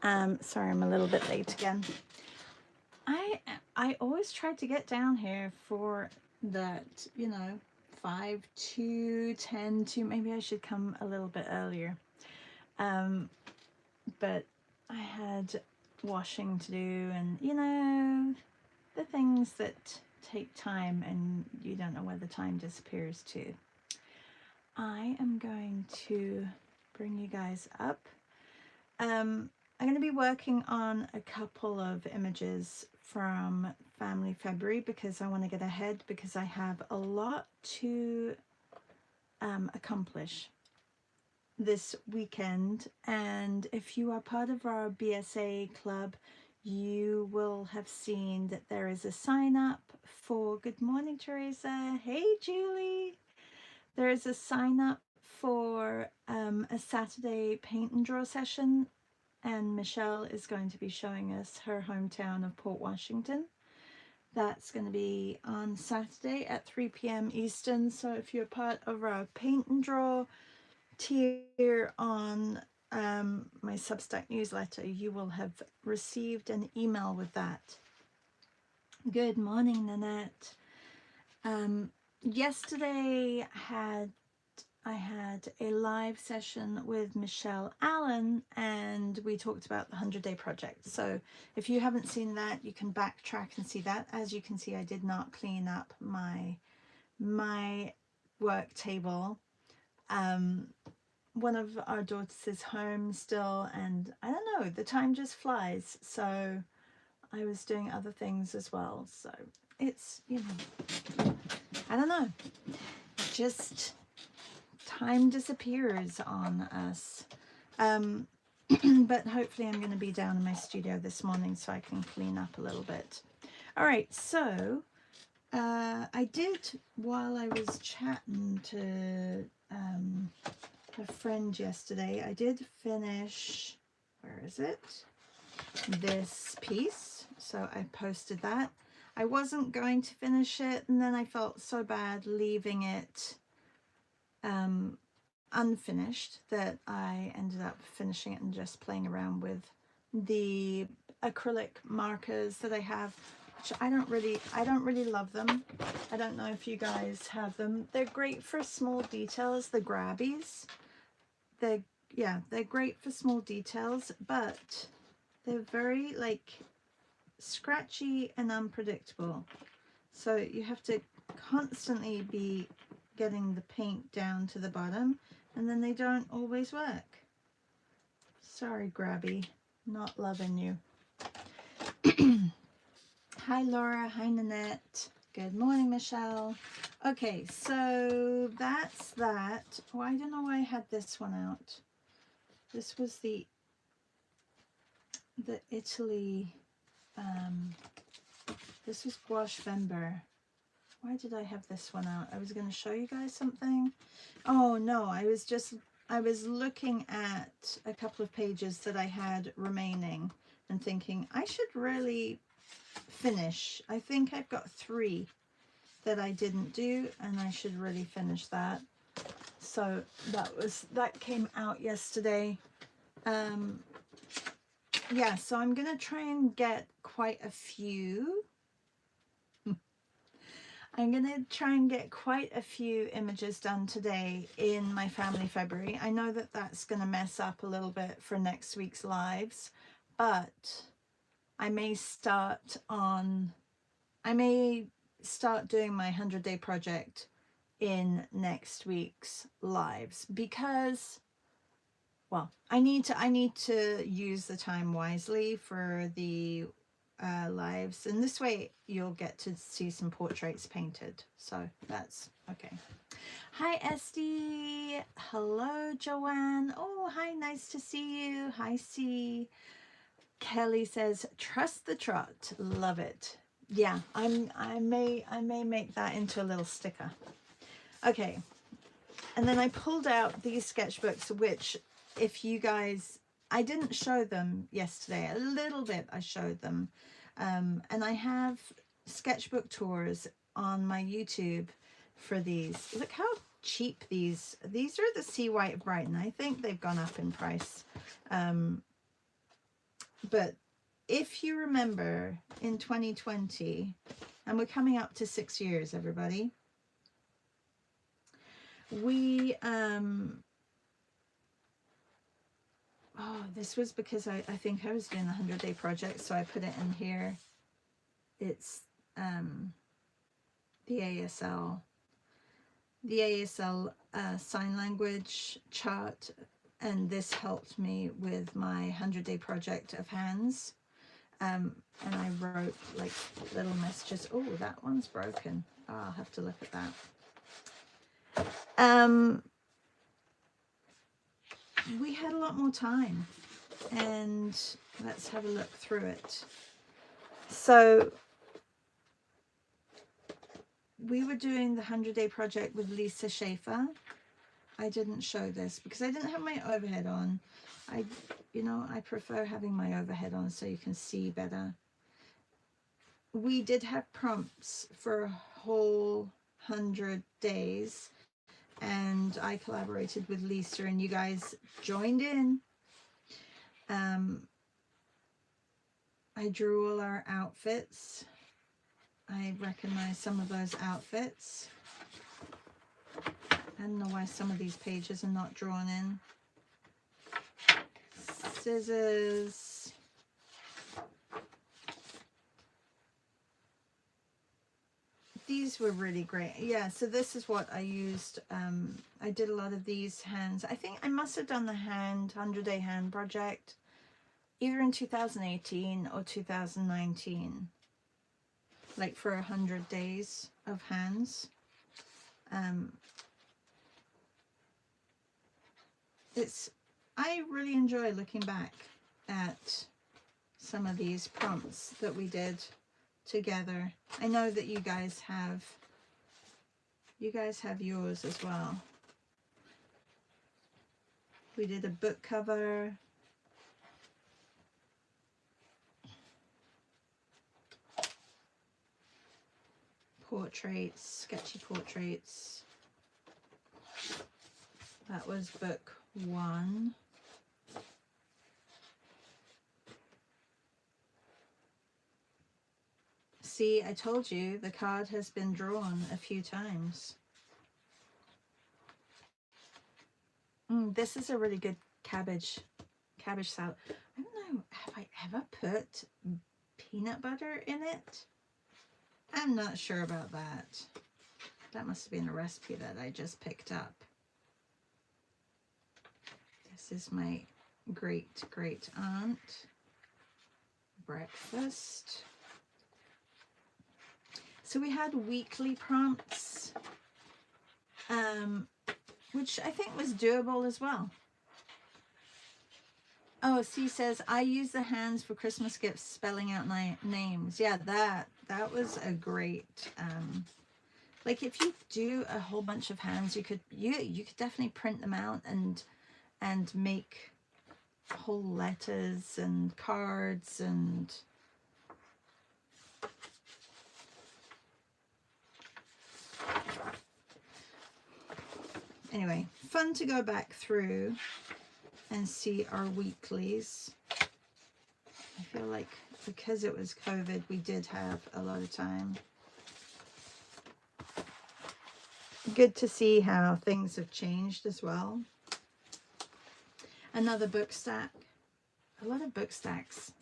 Sorry, I'm a little bit late again. I always try to get down here for that, 5 to 10 to, maybe I should come a little bit earlier. But I had washing to do, and the things that take time and you don't know where the time disappears to. I am going to bring you guys up. I'm going to be working on a couple of images from Family February because I want to get ahead, because I have a lot to accomplish this weekend. And if you are part of our BSA club, you will have seen that there is a sign up for, good morning Teresa, hey Julie, there is a sign up for a Saturday paint and draw session, and Michelle is going to be showing us her hometown of Port Washington. That's going to be on Saturday at 3 p.m. Eastern. So if you're part of our paint and draw tier on my Substack newsletter, you will have received an email with that. Good morning, Nanette. Yesterday I had a live session with Michelle Allen, and we talked about the 100-day project. So if you haven't seen that, you can backtrack and see that. As you can see, I did not clean up my work table. One of our daughters is home still, and I don't know, the time just flies. So I was doing other things as well. So it's, I don't know, just time disappears on us. But hopefully I'm going to be down in my studio this morning so I can clean up a little bit. All right, so I did, while I was chatting to a friend yesterday, I did finish, where is it? This piece. So I posted that. I wasn't going to finish it, and then I felt so bad leaving it unfinished that I ended up finishing it and just playing around with the acrylic markers that I have, which I don't really love them. I don't know if you guys have them. They're great for small details, the grabbies. They're great for small details, but they're very like scratchy and unpredictable. So you have to constantly be getting the paint down to the bottom, and then they don't always work. Sorry, Grabby, not loving you. Hi, Laura. Hi, Nanette. Good morning, Michelle. Okay, so that's that. Oh, I don't know why I had this one out. This was the Italy. This was Gouache Vember. Why did I have this one out? I was going to show you guys something. Oh no, I was looking at a couple of pages that I had remaining and thinking I should really finish. I think I've got 3 that I didn't do, and I should really finish that. So that came out yesterday. Yeah, so I'm gonna try and get quite a few. I'm going to try and get quite a few images done today in my Family February. I know that that's going to mess up a little bit for next week's lives, but I may start doing my 100-day project in next week's lives, because, well, I need to use the time wisely for the lives, and this way you'll get to see some portraits painted. So that's okay. Hi Esty. Hello Joanne. Oh, hi, nice to see you. Hi C. Kelly says trust the trot. Love it. Yeah, I may make that into a little sticker. Okay, and then I pulled out these sketchbooks, which, if you guys, I didn't show them yesterday. A little bit I showed them. And I have sketchbook tours on my YouTube for these. Look how cheap these are. The Sea White of Brighton. I think they've gone up in price. But if you remember in 2020, and we're coming up to 6 years, everybody, we, oh, this was because I think I was doing the 100-day project, so I put it in here. It's the ASL sign language chart, and this helped me with my 100-day project of hands. And I wrote like little messages. Oh, that one's broken. Oh, I'll have to look at that. We had a lot more time, and let's have a look through it. So we were doing the 100-day project with Lisa Schaefer. I didn't show this because I didn't have my overhead on. You know, I prefer having my overhead on so you can see better. We did have prompts for a whole 100 days, and I collaborated with Lisa, and you guys joined in. I drew all our outfits. I recognize some of those outfits. I don't know why some of these pages are not drawn in. Scissors. These were really great. Yeah, so this is what I used. I did a lot of these hands. I think I must have done the 100-day hand project either in 2018 or 2019. Like for 100 days of hands. I really enjoy looking back at some of these prompts that we did together. I know that you guys have yours as well. We did a book cover. Portraits, sketchy portraits. That was book 1. See, I told you the card has been drawn a few times. This is a really good cabbage salad. I don't know, have I ever put peanut butter in it? I'm not sure about that. That must have been a recipe that I just picked up. This is my great aunt breakfast. So we had weekly prompts, which I think was doable as well. Oh, C says, I use the hands for Christmas gifts, spelling out my names. Yeah, that was a great, like if you do a whole bunch of hands, you could definitely print them out and make whole letters and cards and anyway, fun to go back through and see our weeklies. I feel like because it was COVID, we did have a lot of time. Good to see how things have changed as well. Another book stack. A lot of book stacks.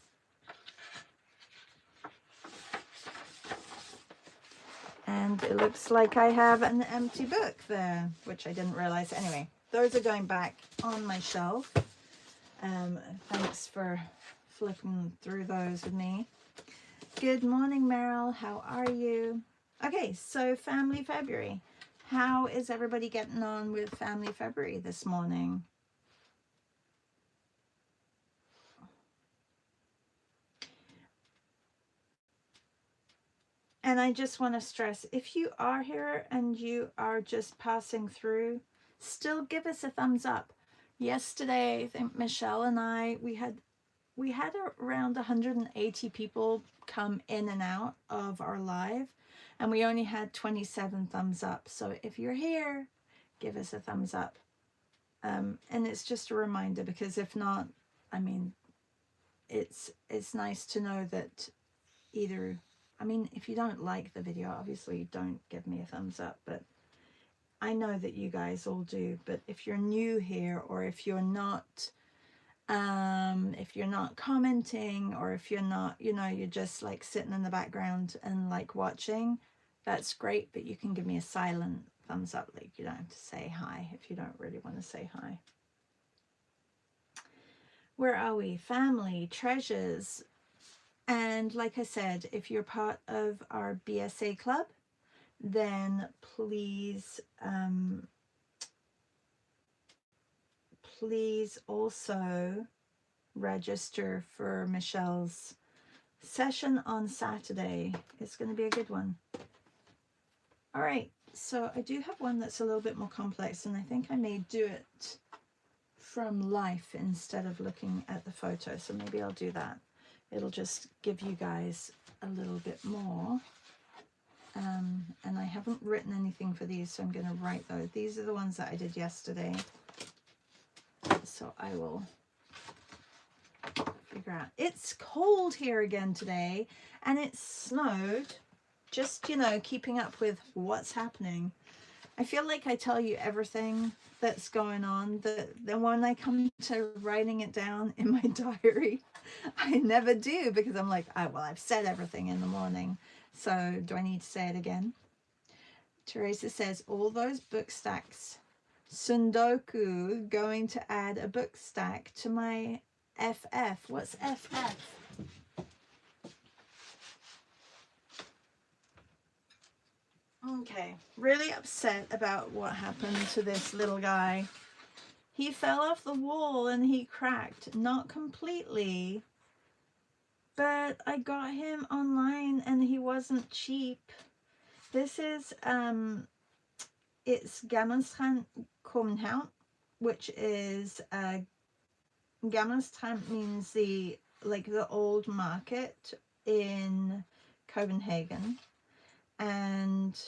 And it looks like I have an empty book there, which I didn't realize. Anyway, those are going back on my shelf. Thanks for flipping through those with me. Good morning, Meryl. How are you? Okay, so Family February. How is everybody getting on with Family February this morning? And I just want to stress, if you are here and you are just passing through, still give us a thumbs up. Yesterday, I think Michelle and I, we had around 180 people come in and out of our live, and we only had 27 thumbs up. So if you're here, give us a thumbs up. And it's just a reminder, because if not, I mean, it's nice to know that either, I mean, if you don't like the video, obviously don't give me a thumbs up, but I know that you guys all do. But if you're new here, or if you're not commenting, or if you're not, you know, you're just like sitting in the background and like watching, that's great. But you can give me a silent thumbs up, like you don't have to say hi if you don't really want to say hi. Where are we? Family, treasures. And like I said, if you're part of our BSA club, then please please also register for Michelle's session on Saturday. It's going to be a good one. All right, so I do have one that's a little bit more complex, and I think I may do it from life instead of looking at the photo, so maybe I'll do that. It'll just give you guys a little bit more. And I haven't written anything for these, so I'm going to write those. These are the ones that I did yesterday, so I will figure out. It's cold here again today, and it snowed. Just, you know, keeping up with what's happening. I feel like I tell you everything that's going on, that then when I come to writing it down in my diary, I never do, because I'm like, oh, well, I've said everything in the morning, so do I need to say it again? Teresa says, all those book stacks. Sundoku, going to add a book stack to my FF. What's FF? Okay, really upset about what happened to this little guy. He fell off the wall and he cracked, not completely, but I got him online and he wasn't cheap. This is, it's Gammelstrand Kommenhout, which is, Gammelstrand means the old market in Copenhagen. And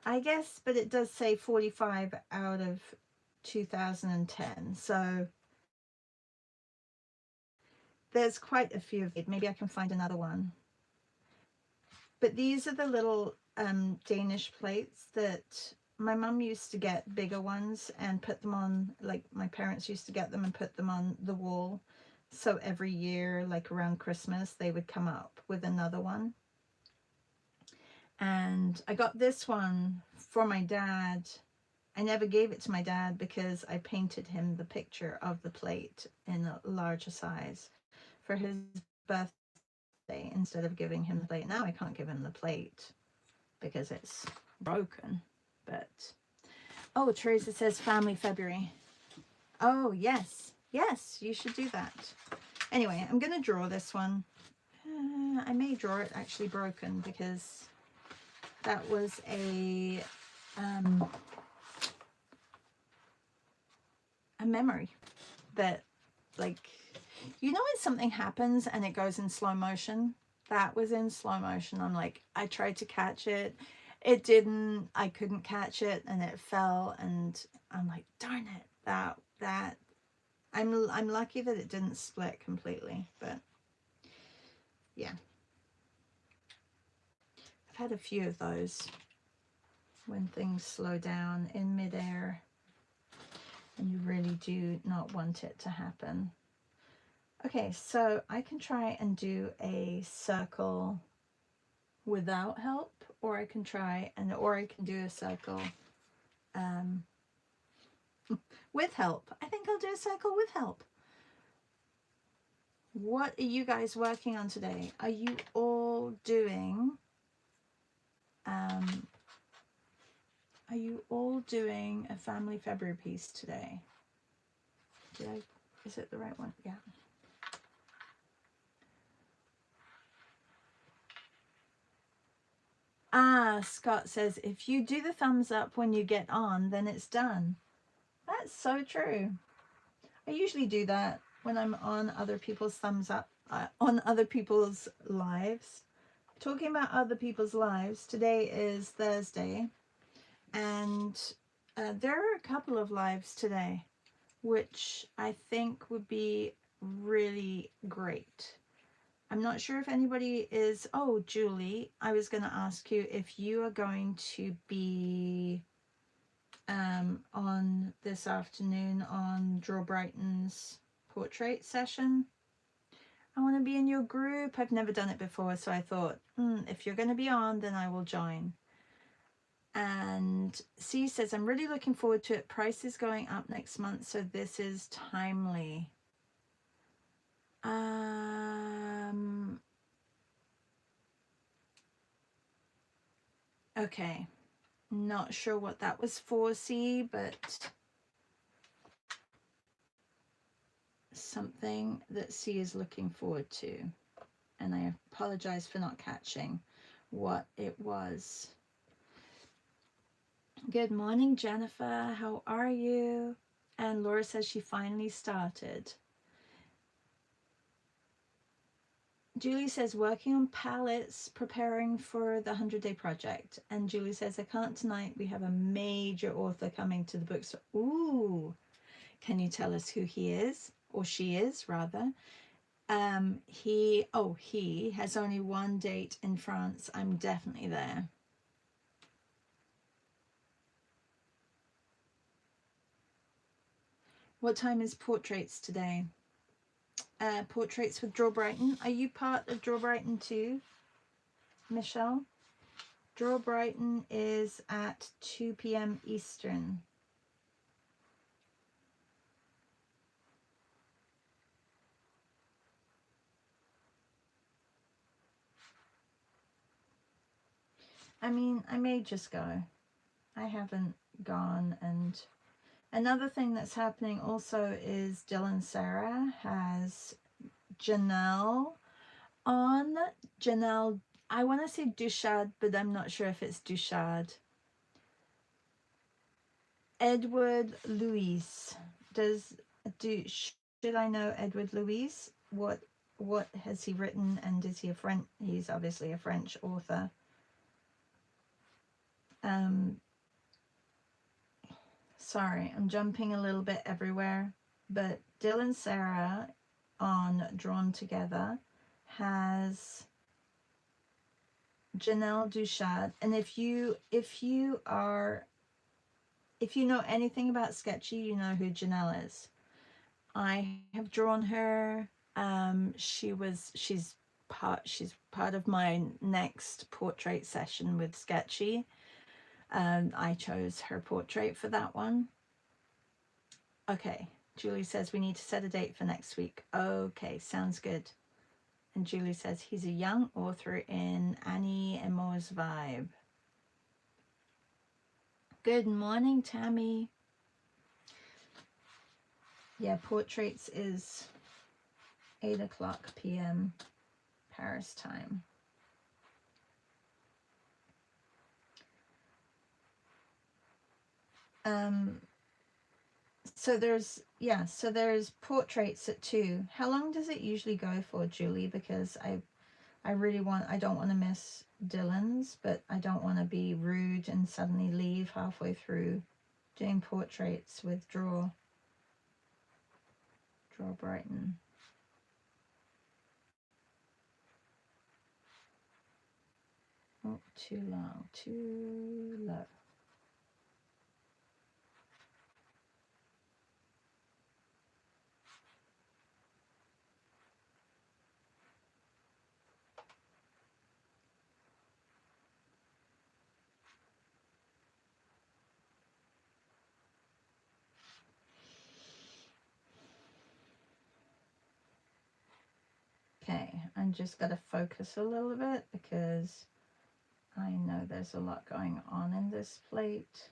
I guess, but it does say 45 out of 2010. So there's quite a few of it. Maybe I can find another one. But these are the little Danish plates that my mum used to get, bigger ones, and put them on, like my parents used to get them and put them on the wall. So every year, like around Christmas, they would come up with another one. And I got this one for my dad. I never gave it to my dad because I painted him the picture of the plate in a larger size for his birthday instead of giving him the plate. Now I can't give him the plate because it's broken. But, oh, Teresa says family February. Oh, yes. Yes, you should do that. Anyway, I'm going to draw this one. I may draw it actually broken because that was a memory that, like, you know when something happens and it goes in slow motion? That was in slow motion. I'm like, I tried to catch it. It didn't. I couldn't catch it and it fell, and I'm like, darn it. That I'm lucky that it didn't split completely, but yeah. I've had a few of those when things slow down in midair and you really do not want it to happen. Okay, so I can try and do a circle without help, or I can try and, or I can do a circle with help. I think I'll do a circle with help. What are you guys working on today? Are you all doing a family February piece today? Is it the right one? Yeah. Ah, Scott says, if you do the thumbs up when you get on, then it's done. That's so true. I usually do that when I'm on other people's thumbs up, on other people's lives. Talking about other people's lives, today is Thursday, and there are a couple of lives today, which I think would be really great. I'm not sure if anybody is, oh, Julie, I was going to ask you if you are going to be on this afternoon on Draw Brighton's portrait session. I want to be in your group. I've never done it before, so I thought, if you're going to be on, then I will join. And C says, I'm really looking forward to it. Price is going up next month, so this is timely. Okay. Not sure what that was for, C, but something that C is looking forward to. And I apologize for not catching what it was. Good morning, Jennifer. How are you? And Laura says she finally started. Julie says, working on palettes, preparing for the 100-day project. And Julie says, I can't tonight. We have a major author coming to the bookstore. Ooh, can you tell us who he is? Or she is, rather. He has only one date in France. I'm definitely there. What time is portraits today? Portraits with Draw Brighton. Are you part of Draw Brighton too, Michelle? Draw Brighton is at 2 p.m. Eastern. I mean, I may just go. I haven't gone. And another thing that's happening also is Dylan Sarah has Janelle on. Janelle, I want to say Duchard, but I'm not sure if it's Duchard. Edward Louis. Should I know Edward Louis? What has he written, and is he a French? He's obviously a French author. Sorry, I'm jumping a little bit everywhere, but Dylan Sarah on Drawn Together has Janelle Duchard, and if you know anything about Sketchy, you know who Janelle is. I have drawn her. She's part of my next portrait session with Sketchy. I chose her portrait for that one. Okay, Julie says we need to set a date for next week. Okay, sounds good. And Julie says he's a young author in Annie Emo's vibe. Good morning, Tammy. Yeah, portraits is 8:00 p.m. Paris time. So there's portraits at 2. How long does it usually go for, Julie? Because I don't want to miss Dylan's, but I don't want to be rude and suddenly leave halfway through doing portraits with Draw Brighton. Oh, too long, too low. Okay, I'm just got to focus a little bit because I know there's a lot going on in this plate.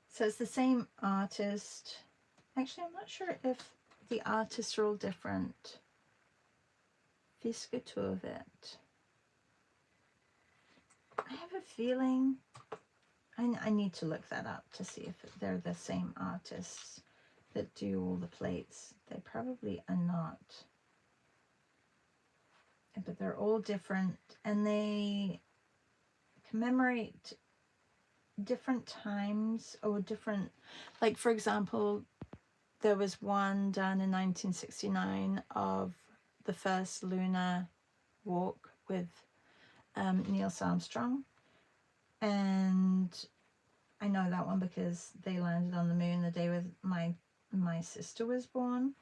So it's the same artist. Actually, I'm not sure if the artists are all different. Fisketovet. I have a feeling, I need to look that up to see if they're the same artists that do all the plates. They probably are not. But they're all different, and they commemorate different times or different, like for example, there was one done in 1969 of the first lunar walk with Neil Armstrong, and I know that one because they landed on the moon the day with my sister was born,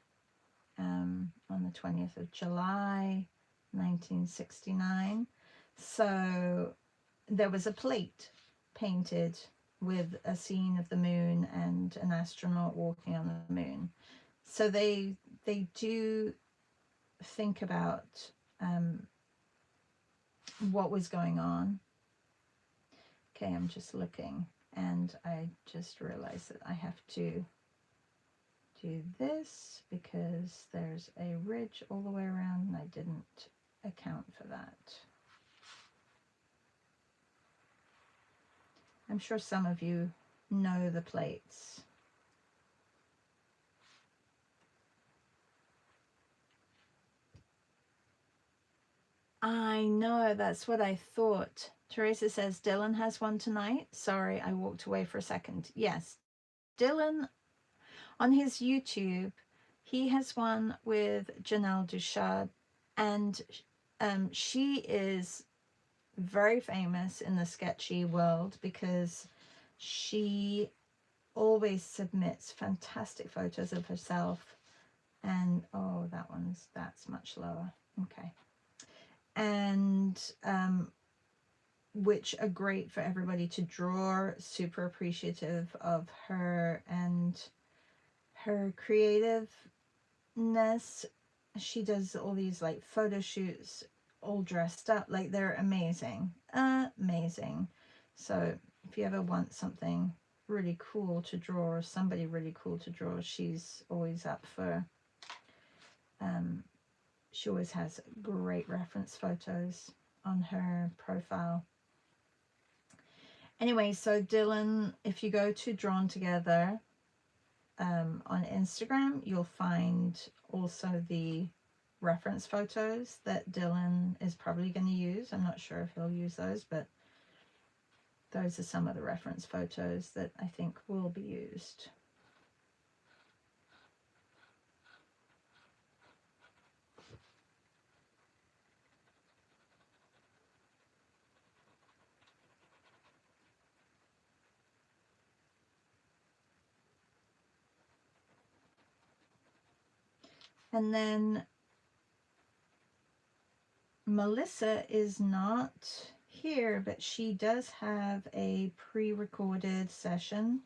on the 20th of July 1969. So there was a plate painted with a scene of the moon and an astronaut walking on the moon. So they do think about what was going on. Okay, I'm just looking, and I just realized that I have to do this because there's a ridge all the way around and I didn't account for that. I'm sure some of you know the plates. I know, that's what I thought. Teresa says, Dylan has one tonight. Sorry, I walked away for a second. Yes, Dylan, on his YouTube, he has one with Janelle Duchard, and she is very famous in the sketchy world because she always submits fantastic photos of herself. And oh, that's much lower. Okay. And which are great for everybody to draw. Super appreciative of her and her creativeness. She does all these like photo shoots all dressed up, like they're amazing. Amazing. So if you ever want something really cool to draw or somebody really cool to draw, she's always up for. She always has great reference photos on her profile. Anyway, so Dylan, if you go to Drawn Together on Instagram, you'll find also the reference photos that Dylan is probably going to use. I'm not sure if he'll use those, but those are some of the reference photos that I think will be used. And then Melissa is not here, but she does have a pre-recorded session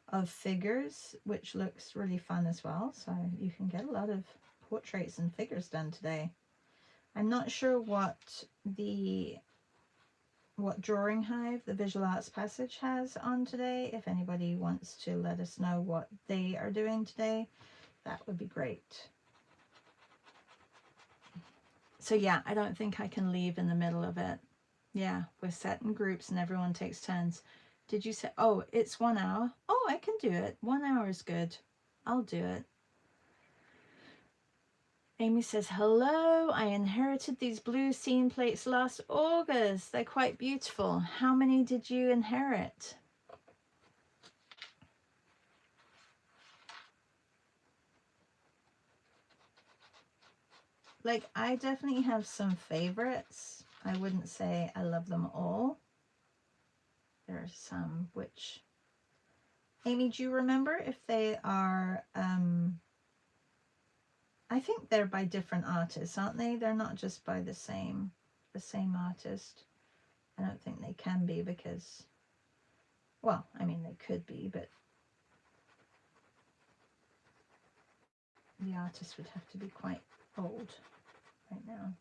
of figures, which looks really fun as well. So you can get a lot of portraits and figures done today. I'm not sure what Drawing Hive, the Visual Arts Passage, has on today. If anybody wants to let us know what they are doing today, that would be great. So yeah, I don't think I can leave in the middle of it. Yeah, we're set in groups and everyone takes turns. Did you say, oh, it's 1 hour? Oh, I can do it. 1 hour is good. I'll do it. Amy says, hello, I inherited these blue scene plates last August. They're quite beautiful. How many did you inherit? Like, I definitely have some favorites. I wouldn't say I love them all. There are some which... Amy, do you remember if they are... I think they're by different artists, aren't they? They're not just by the same artist. I don't think they can be because, well, I mean, they could be, but the artist would have to be quite old right now.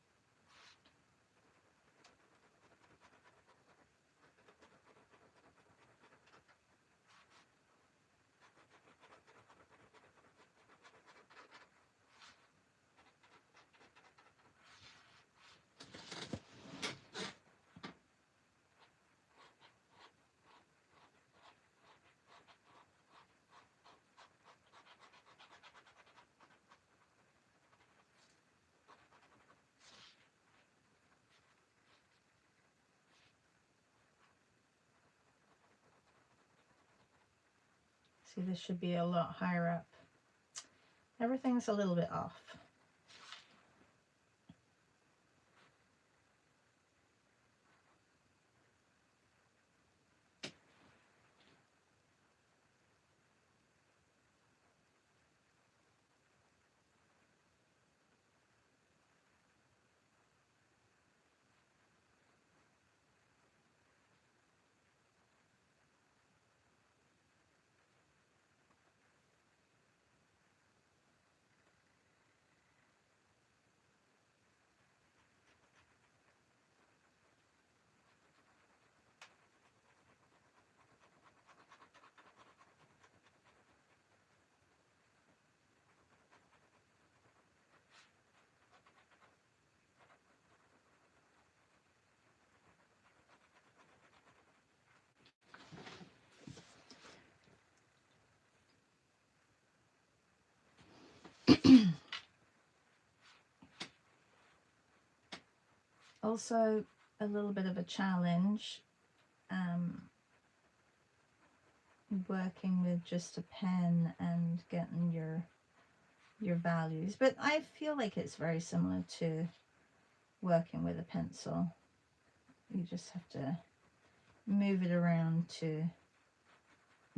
See, this should be a lot higher up. Everything's a little bit off. Also, a little bit of a challenge working with just a pen and getting your values, but I feel like it's very similar to working with a pencil. You just have to move it around to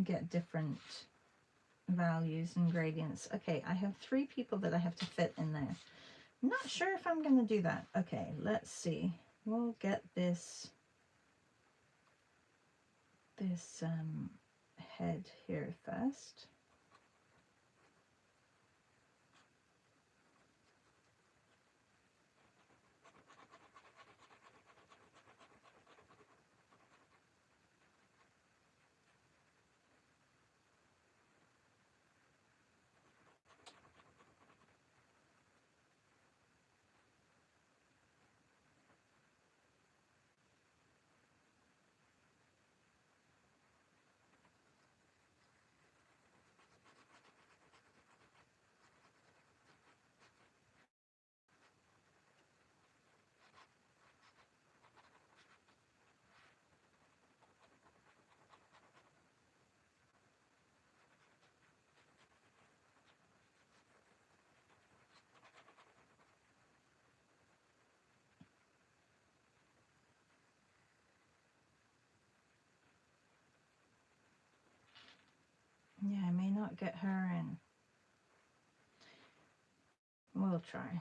get different values and gradients. Okay, I have 3 people that I have to fit in there. I'm not sure if I'm going to do that. Okay, let's see. We'll get this head here first. Yeah, I may not get her in. We'll try.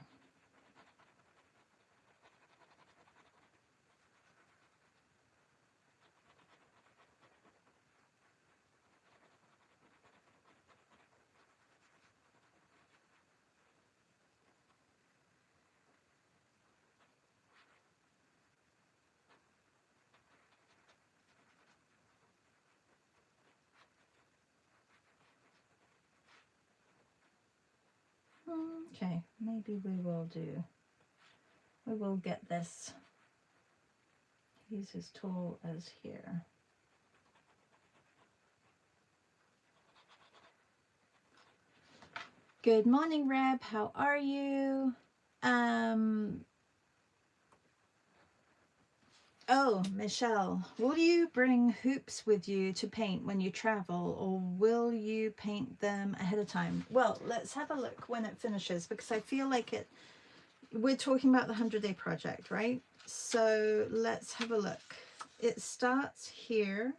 Okay, maybe we will get this. He's as tall as here. Good morning, Reb. How are you? Oh, Michelle, will you bring hoops with you to paint when you travel, or will you paint them ahead of time? Well, let's have a look when it finishes, because I feel like we're talking about the 100-day project, right? So let's have a look. It starts here.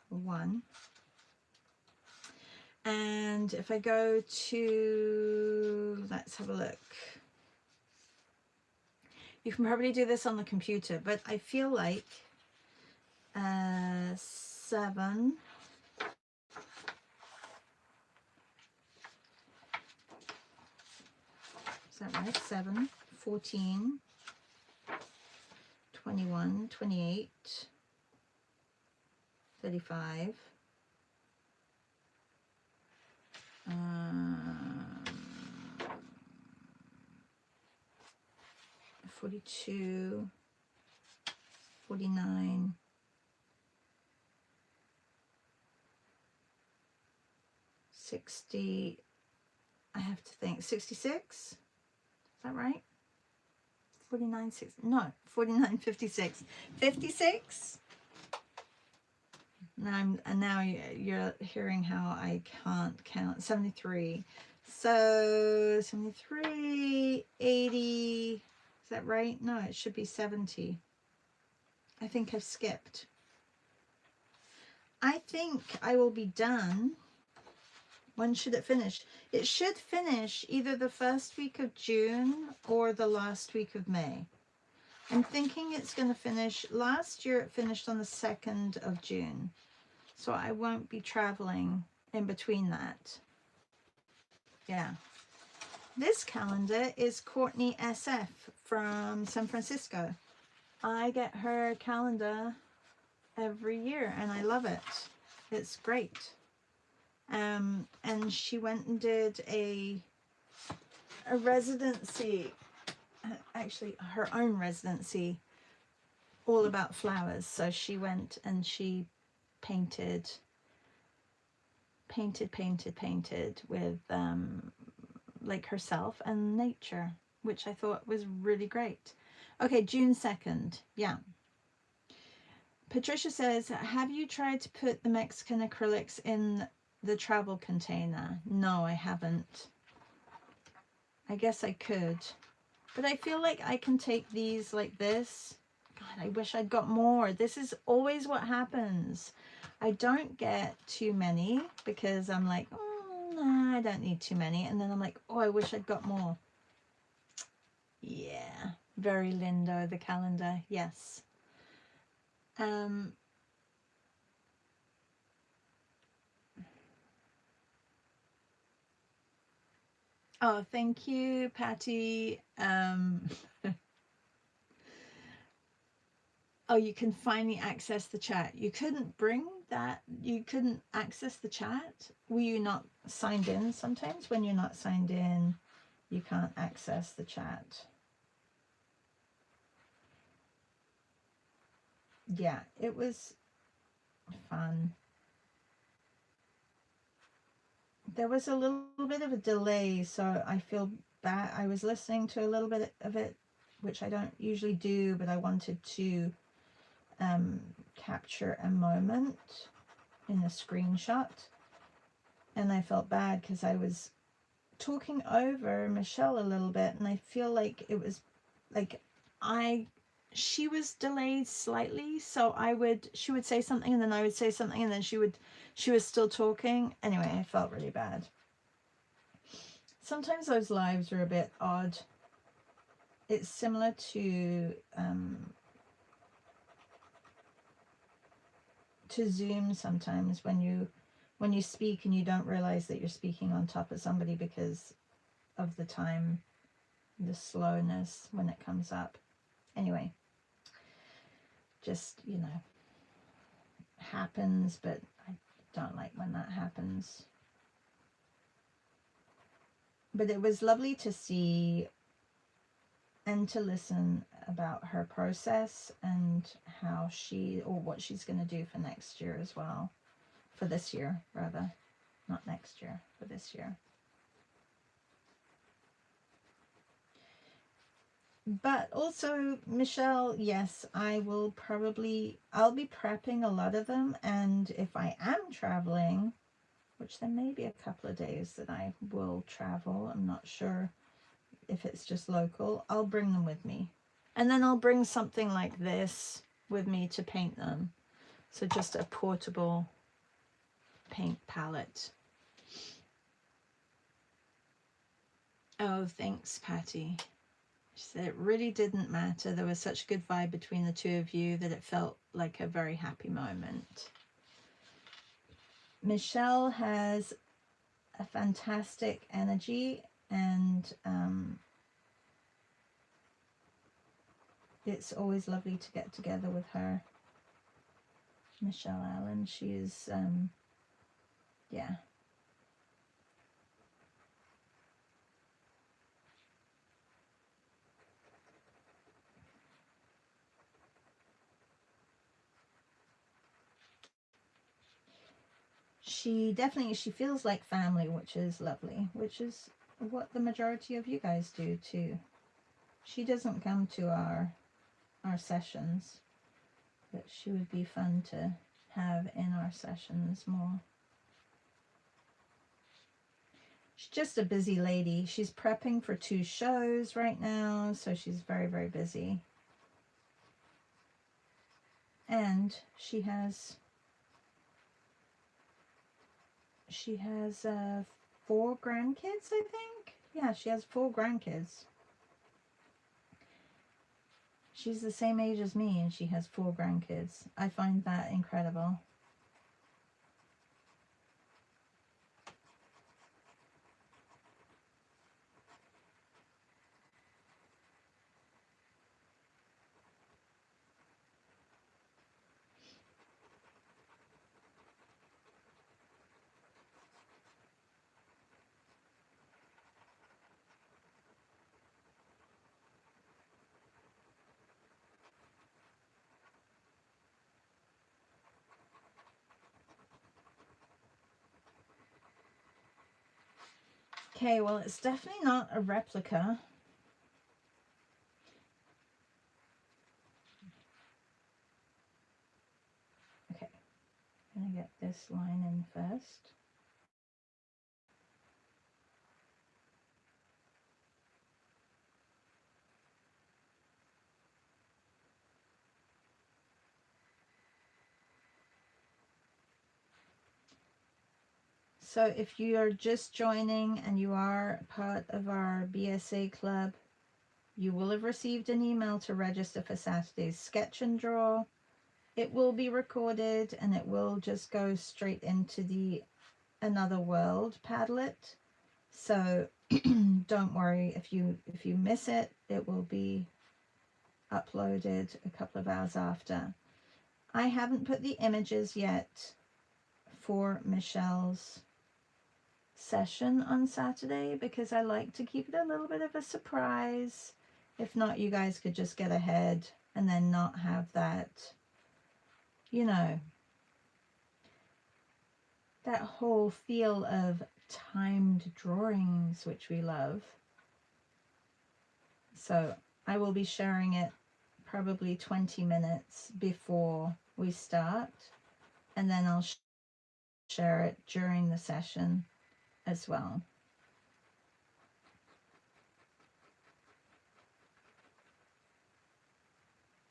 1. And if I go to, let's have a look. You can probably do this on the computer, but I feel like 7. Is that right? 7, 14, 21, 28, 35, 42, 49, 60, I have to think, 66, is that right? 49, 60, no, 49, 56, 56, now you're hearing how I can't count. 73. So 73, 80. Is that right? No, it should be 70. I think I've skipped. I think I will be done. When should it finish? It should finish either the first week of June or the last week of May. I'm thinking it's going to finish. Last year it finished on the 2nd of June. So I won't be traveling in between that. Yeah. This calendar is Courtney SF from San Francisco. I get her calendar every year and I love it. It's great. And she went and did a residency, actually her own residency, all about flowers. So she went and she painted with like herself and nature, which I thought was really great. Okay, June 2nd. Yeah. Patricia says, have you tried to put the Mexican acrylics in the travel container? No, I haven't. I guess I could, but I feel like I can take these like this. God, I wish I'd got more. This is always what happens. I don't get too many because I'm like, oh, no, I don't need too many. And then I'm like, oh, I wish I'd got more. Yeah, very Lindo, the calendar. Yes. Oh, thank you, Patty. Oh, you can finally access the chat. You couldn't bring that. You couldn't access the chat. Were you not signed in? Sometimes when you're not signed in, you can't access the chat. Yeah, it was fun. There was a little bit of a delay, so I feel bad. I was listening to a little bit of it, which I don't usually do, but I wanted to capture a moment in a screenshot, and I felt bad because I was talking over Michelle a little bit, and I feel like it was like she was delayed slightly, so she would say something and then I would say something and then she was still talking. Anyway, I felt really bad. Sometimes those lives are a bit odd. It's similar to Zoom sometimes when you speak and you don't realize that you're speaking on top of somebody because of the time, the slowness when it comes up. Anyway, just, you know, happens, but I don't like when that happens. But it was lovely to see and to listen about her process and how what she's going to do for next year as well. For this year, rather. Not next year, for this year. But also, Michelle, yes, I'll be prepping a lot of them, and if I am traveling, which there may be a couple of days that I will travel, I'm not sure if it's just local, I'll bring them with me. And then I'll bring something like this with me to paint them. So just a portable paint palette. Oh, thanks, Patty. She said it really didn't matter. There was such a good vibe between the two of you that it felt like a very happy moment. Michelle has a fantastic energy, and it's always lovely to get together with her. Michelle Allen, she is, yeah. She feels like family, which is lovely, which is what the majority of you guys do too. She doesn't come to our sessions, but she would be fun to have in our sessions more. She's just a busy lady. She's prepping for 2 shows right now, so she's very, very busy. And she has 4 grandkids, I think. Yeah, she has 4 grandkids. She's the same age as me, and she has 4 grandkids. I find that incredible. Okay, well, it's definitely not a replica. Okay, I'm gonna get this line in first. So if you are just joining and you are part of our BSA club, you will have received an email to register for Saturday's sketch and draw. It will be recorded and it will just go straight into the Another World Padlet. So don't worry if you miss it, it will be uploaded a couple of hours after. I haven't put the images yet for Michelle's session on Saturday because I like to keep it a little bit of a surprise. If not, you guys could just get ahead and then not have that, you know, that whole feel of timed drawings, which we love. So I will be sharing it probably 20 minutes before we start, and then I'll share it during the session as well.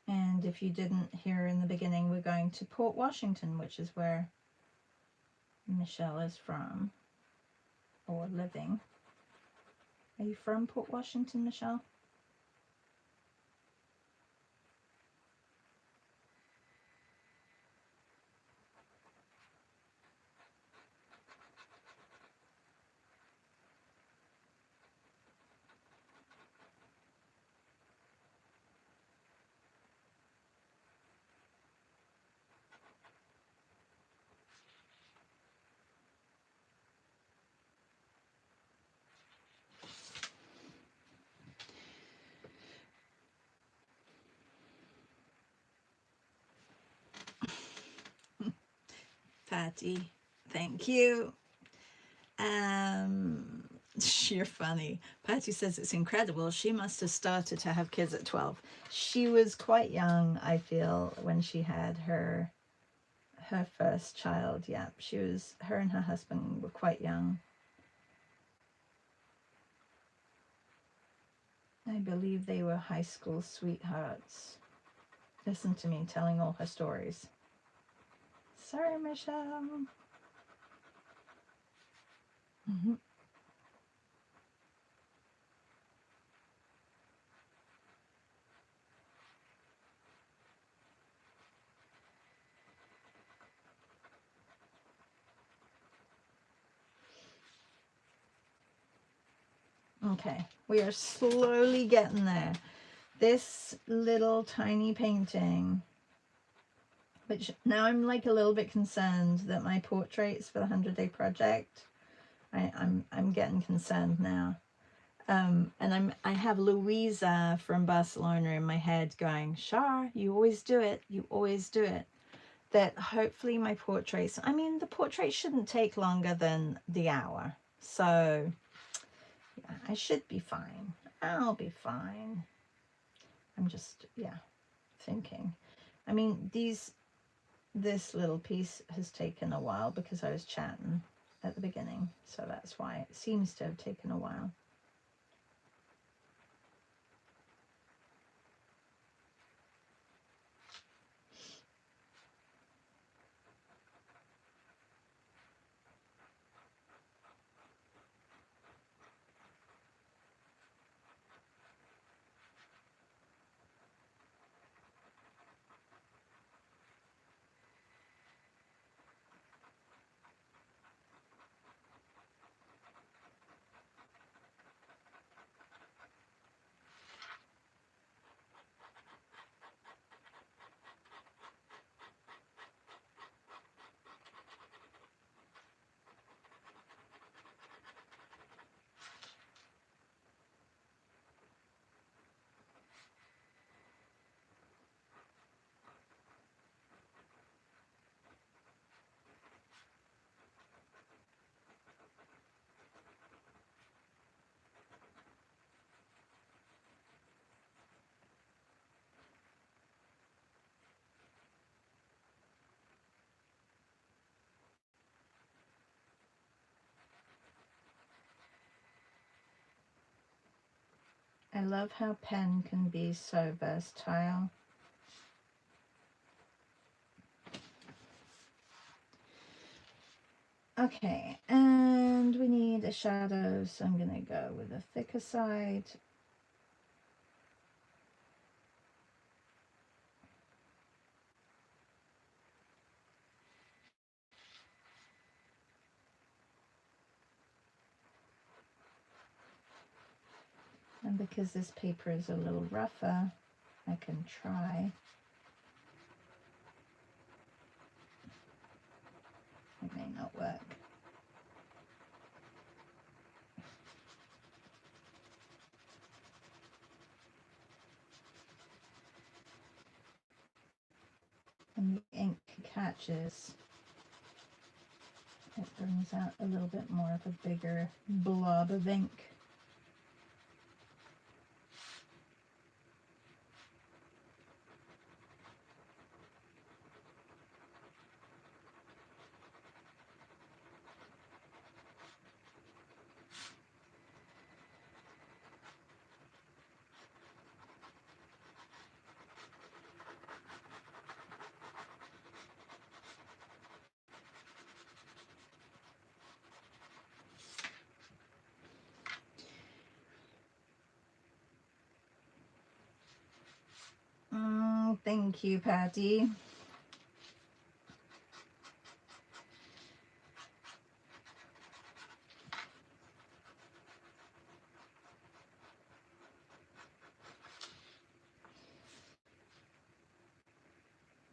And if you didn't hear in the beginning, we're going to Port Washington, which is where Michelle is from, or living. Are you from Port Washington, Michelle? Patty, thank you. You're funny. Patty says it's incredible. She must have started to have kids at 12. She was quite young, I feel, when she had her first child. Yeah, her and her husband were quite young. I believe they were high school sweethearts. Listen to me telling all her stories. Sorry, Michelle. Okay, we are slowly getting there. This little tiny painting, which now I'm like a little bit concerned that my portraits for the 100-day project, I'm getting concerned now. And I have Louisa from Barcelona in my head going, Shar, you always do it. You always do it. That hopefully my portraits, I mean, the portrait shouldn't take longer than the hour. So yeah, I should be fine. I'll be fine. I'm just, yeah, thinking. I mean, these this little piece has taken a while because I was chatting at the beginning, so that's why it seems to have taken a while. I love how pen can be so versatile. Okay, and we need a shadow, so I'm going to go with a thicker side. And because this paper is a little rougher, I can try. It may not work. When the ink catches, it brings out a little bit more of a bigger blob of ink. Thank you, Patty.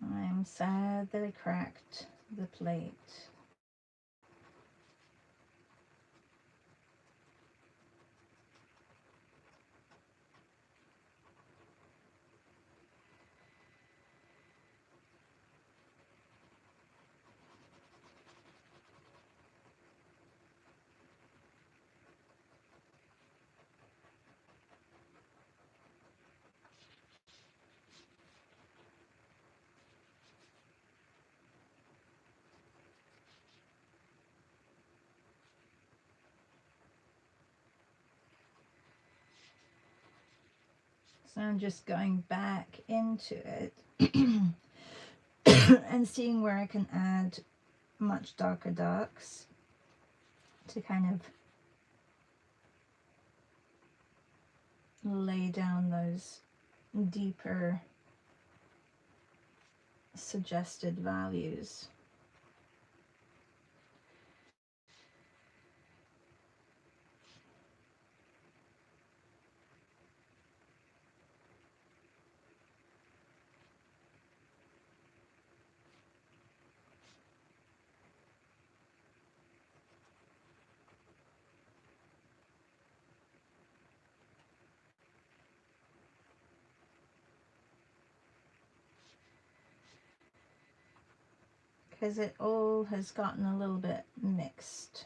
I'm sad that I cracked the plate. So I'm just going back into it and seeing where I can add much darker darks to kind of lay down those deeper suggested values. Because it all has gotten a little bit mixed.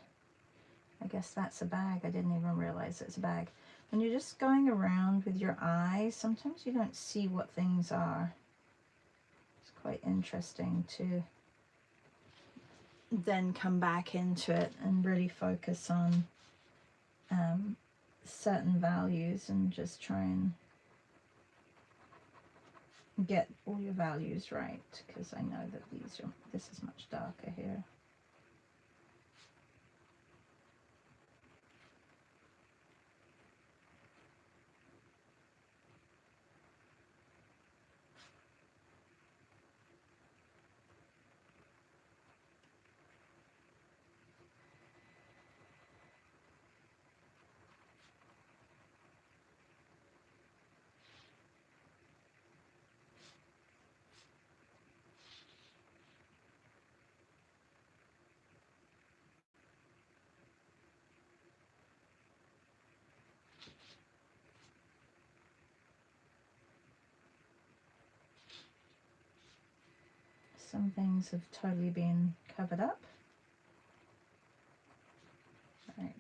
I guess that's a bag. I didn't even realize it's a bag. When you're just going around with your eyes, sometimes you don't see what things are. It's quite interesting to then come back into it and really focus on certain values and just try and get all your values right, because I know that this is much darker here. Some things have totally been covered up. Right.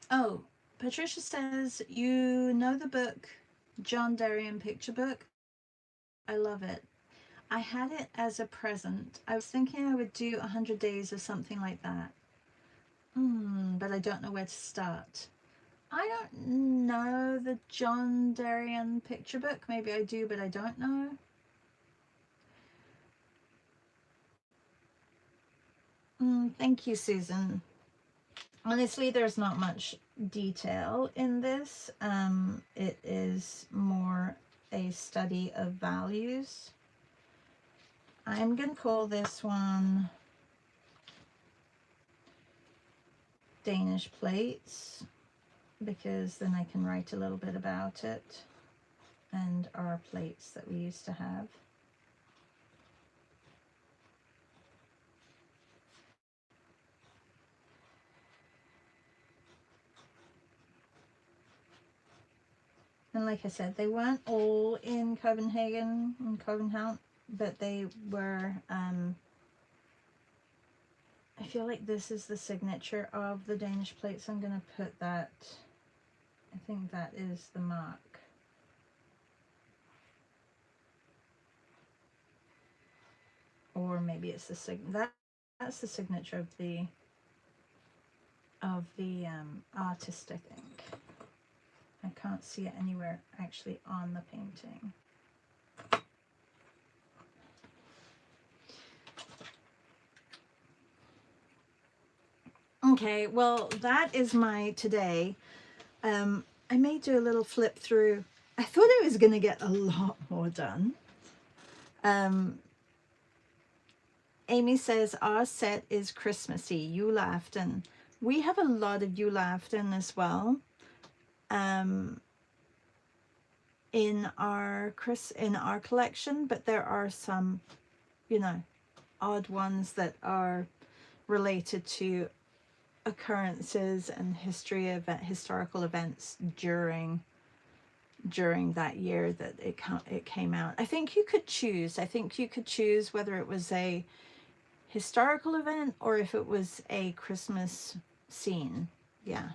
Oh, Patricia says, you know the book, John Darien Picture Book? I love it. I had it as a present. I was thinking I would do 100 days or something like that. But I don't know where to start. I don't know the John Darien Picture Book. Maybe I do, but I don't know. Thank you, Susan. Honestly, there's not much detail in this. It is more a study of values. I'm going to call this one Danish Plates, because then I can write a little bit about it and our plates that we used to have. And like I said, they weren't all in Copenhagen and Copenhagen, but they were, I feel like this is the signature of the Danish plate, so I'm going to put that, I think that is the mark. Or maybe it's the that's the signature of the artist, I think. I can't see it anywhere actually on the painting. Okay, well, that is my today. I may do a little flip through. I thought I was going to get a lot more done. Amy says, our set is Christmassy, julaften. We have a lot of julaften as well. In our collection, but there are some, you know, odd ones that are related to occurrences and historical events during that year that it came out. I think you could choose. Whether it was a historical event or if it was a Christmas scene. Yeah.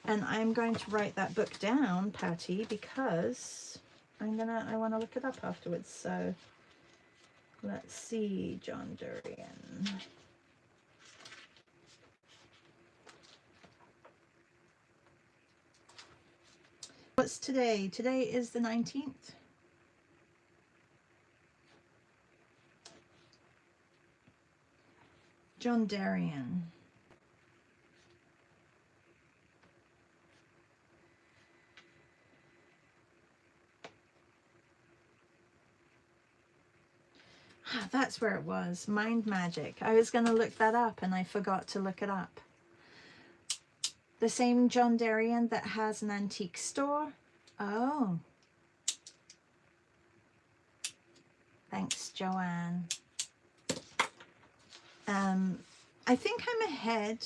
And I'm going to write that book down, Patty, because I want to look it up afterwards. So let's see, John Darien. What's today? Today is the 19th. John Darien. That's where it was. Mind Magic. I was going to look that up and I forgot to look it up. The same John Darien that has an antique store. Oh. Thanks, Joanne. I think I'm ahead,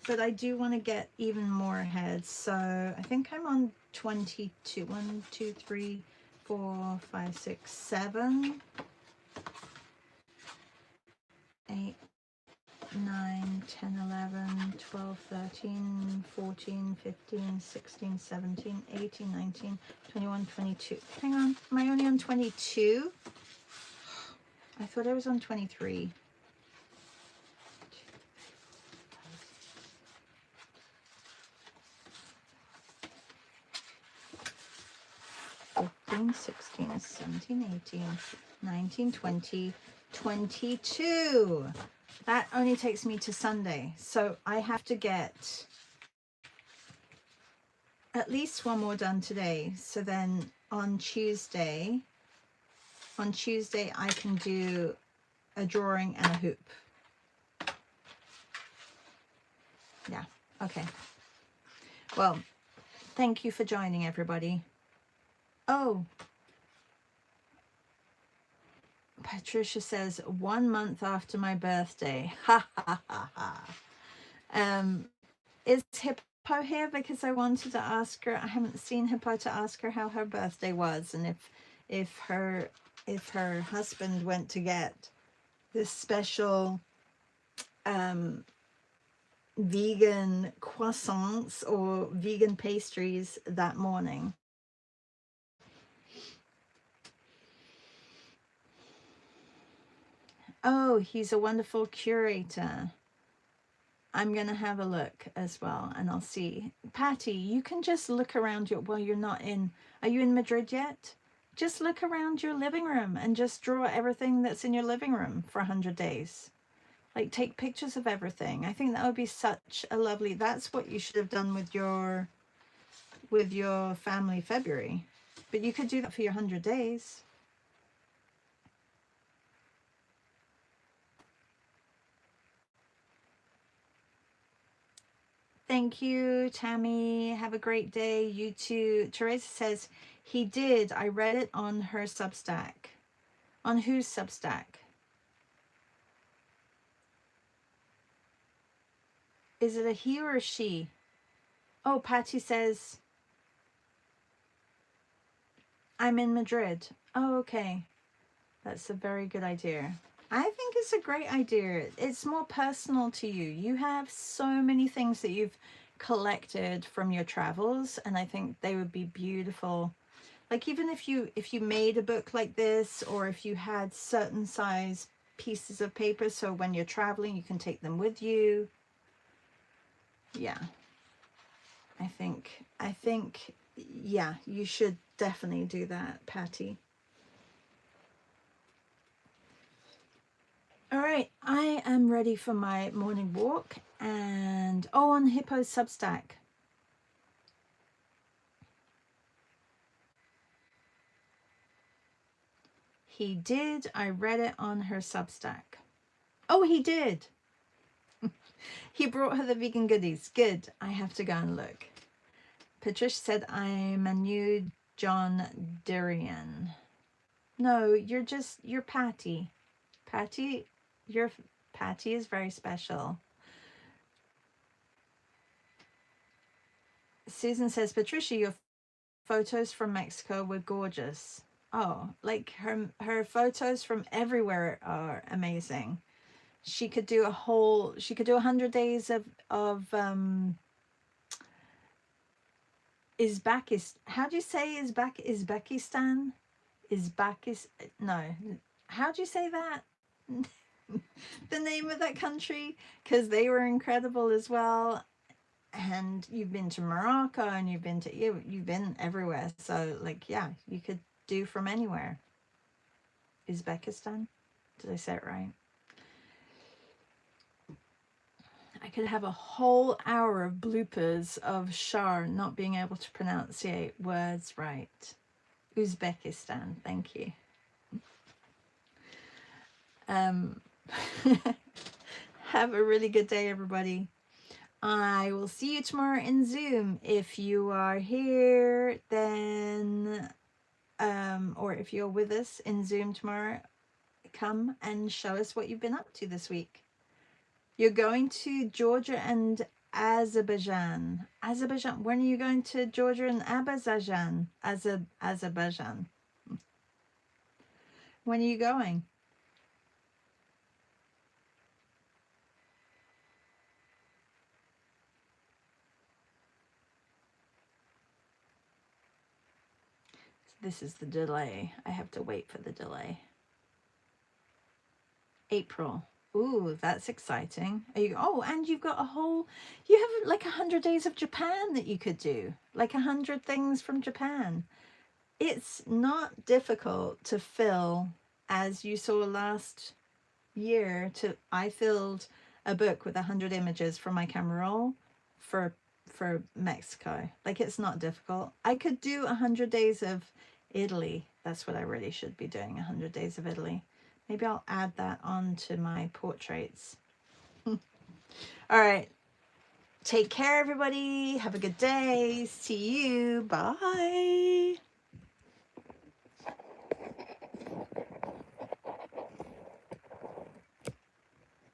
but I do want to get even more ahead. So I think I'm on 22. 1, 2, 3, 4, 5, 6, 7, 8, 9, 10, 11, 12, 13, 14, 15, 16, 17, 18, 19, 21, 22. Hang on, am I only on 22? I thought I was on 23. 15, 16, 17, 18, 19, 20, 22. That only takes me to Sunday. So I have to get at least one more done today. So then on Tuesday I can do a drawing and a hoop. Yeah, okay. Well, thank you for joining, everybody. Oh, Patricia says 1 month after my birthday. Ha ha ha ha. Is Hippo here? Because I wanted to ask her. I haven't seen Hippo to ask her how her birthday was, and if her husband went to get this special vegan croissants or vegan pastries that morning. Oh, he's a wonderful curator. I'm going to have a look as well, and I'll see. Patty, you can just look around your, well, you're not in, are you in Madrid yet? Just look around your living room and just draw everything that's in your living room for 100 days. Like, take pictures of everything. I think that would be such a lovely, that's what you should have done with your family February. But you could do that for your 100 days. Thank you, Tammy. Have a great day. You too. Teresa says, he did. I read it on her Substack. On whose Substack? Is it a he or a she? Oh, Patty says, I'm in Madrid. Oh, okay. That's a very good idea. I think it's a great idea. It's more personal to you. You have so many things that you've collected from your travels, and I think they would be beautiful. Like, even if you made a book like this, or if you had certain size pieces of paper, so when you're traveling you can take them with you. Yeah, I think yeah, you should definitely do that, Patty. All right, I am ready for my morning walk, and oh, on Hippo's Substack. He did. I read it on her Substack. Oh, he did. He brought her the vegan goodies. Good. I have to go and look. Patricia said, I'm a new John Durian. No, you're Patty. Patty, Patty is very special. Susan says, Patricia, your photos from Mexico were gorgeous. Oh, like her photos from everywhere are amazing. She could do 100 days of Uzbekistan. How do you say Uzbekistan? No. How do you say that? The name of that country? Because they were incredible as well. And you've been to Morocco, and you've been everywhere. So, like, yeah, you could do from anywhere. Uzbekistan? Did I say it right? I could have a whole hour of bloopers of Shar not being able to pronunciate words right. Uzbekistan, thank you. Have a really good day, everybody. I will see you tomorrow in Zoom. If you are here, then, or if you're with us in Zoom tomorrow, come and show us what you've been up to this week. You're going to Georgia and Azerbaijan. When are you going to Georgia and Azerbaijan? Azerbaijan. When are you going? This is the delay. I have to wait for the delay. April. Ooh, that's exciting. Are you, oh, and you've got a whole, you have like 100 days of Japan that you could do, like 100 things from Japan. It's not difficult to fill, as you saw last year. I filled a book with 100 images from my camera roll for Mexico. Like, it's not difficult. I could do 100 days of Italy. That's what I really should be doing, 100 days of Italy. Maybe I'll add that on to my portraits. All right. Take care, everybody. Have a good day. See you. Bye.